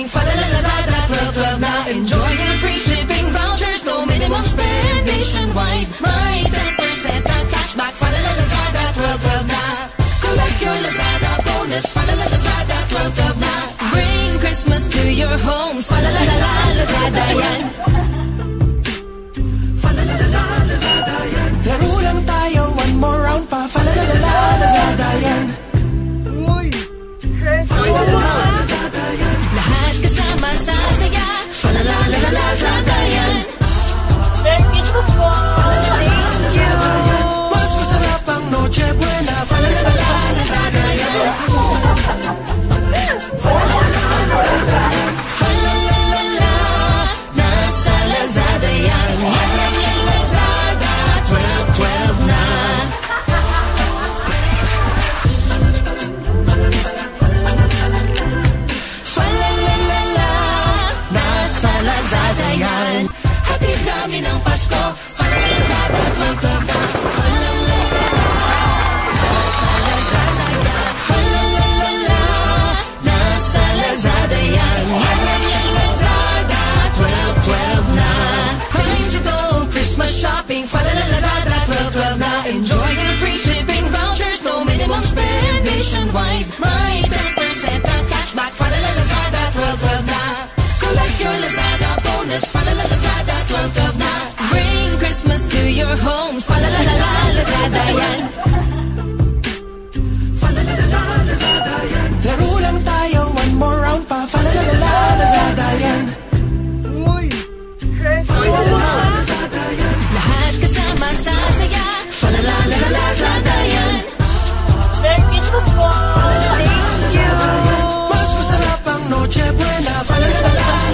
fa la la Lazada 12 na. Enjoy your free shipping vouchers, no minimum spend nationwide. My 10% na cashback, fa la la Lazada 12 na. Collect your Lazada bonus, fa la la Lazada 12 na. Bring Christmas to your homes, fa la la Lazada yan. Fa la la Lazada yan. Laro lang tayo, one more round pa, fa la la Lazada yan. Uy! Hey, fa la la Lazada yan. Lahat kasama sa saya, fa la la Lazada yan. Merry Christmas po! Thank you! Mas masarap ang Noche Buena, fa la la Lazada yan. Fa la la nasa Lazada yan. Lazada 12 na. Fa la la nasa Lazada yan. Hatid namin ang Pasko, fa la la Lazada 12 na. Fa la la nasa Lazada yan. Fa la la nasa Lazada yan. Lazada 12 na. Time to go Christmas shopping, fa la la Lazada 12 na. Enjoy your free shipping vouchers, no minimum spend nationwide. My 10% na cashback, fa la la Lazada 12 na. Collect your Lazada bonus, fa la la Lazada 12 na. Bring Christmas to your homes, fa la la Lazada yan. Fa la la Lazada yan. Laro lang tayo, one more round pa, fa la la Lazada yan. Uy! Hey, fa la la Lazada yan. Lahat kasama sa saya, fa la la Lazada yan. Merry Christmas po! Thank you! Mas masarap ang Noche Buena, fa la la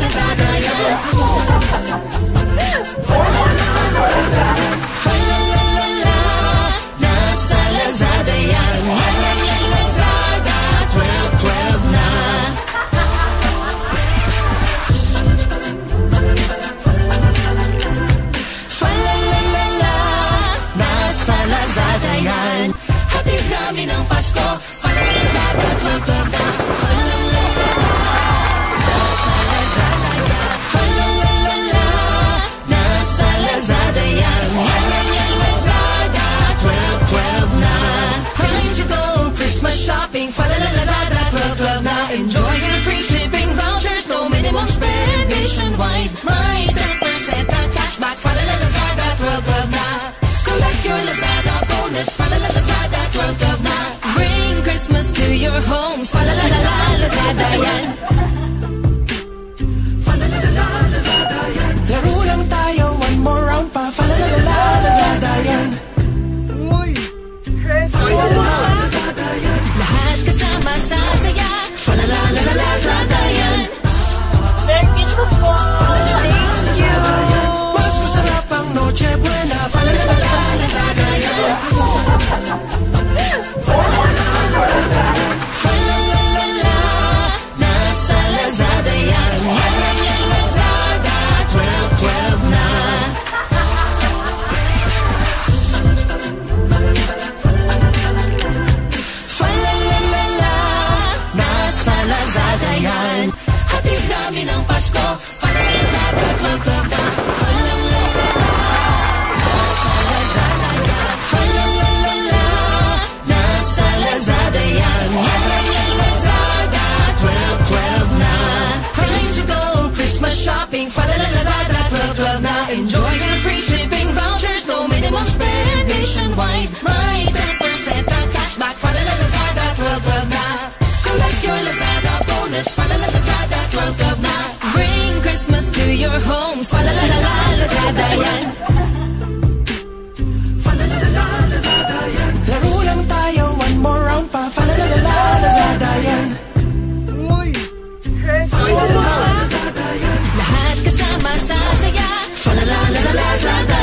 Lazada yan. Fa la la nasa Lazada yan. Lazada 12 na. Fa la la nasa Lazada yan. Hatid namin ang Pasko, fa la la Lazada 12 na. Fa la la nasa Lazada yan. Fa la la nasa Lazada yan. Lazada 12 na. Time to go Christmas shopping, fa la la Lazada 12 na. Enjoy your free shipping vouchers, no minimum spend nationwide. My 10% na cashback, fa la la Lazada 12 na. Collect your Lazada bonus, fa la la Lazada 12 na. Bring Christmas to your homes, fa la la Lazada yan. Fa la la Lazada yan. Laro lang tayo, one more round pa, fa la la Lazada yan. Uy! Hey, fa la la Lazada yan. Lahat kasama sa saya, fa la la Lazada yan. Merry Christmas po! Thank you! Mas masarap ang Noche Buena, fa la la Lazada yan. Fa la la nasa Lazada yan. Lazada 12 na. Fa la la nasa Lazada yan. Hatid namin ang Pasko, fa la la Lazada 12 na. Fa la la nasa Lazada yan. Fa la la nasa Lazada yan. Lazada 12 na. Time to go Christmas shopping, fa la la Lazada 12 na. Enjoy your free shipping vouchers, no minimum spend nationwide. My 10% na cashback, fa la la Lazada 12 na. Collect your Lazada bonus, fa la la Lazada 12 na. Bring Christmas to your homes, fa la la Lazada yan. Fa la la Lazada yan. Laro lang tayo, one more round pa, fa la la Lazada yan. Uy! Hey, fa la la Lazada yan. Lahat kasama sa saya, fa la la Lazada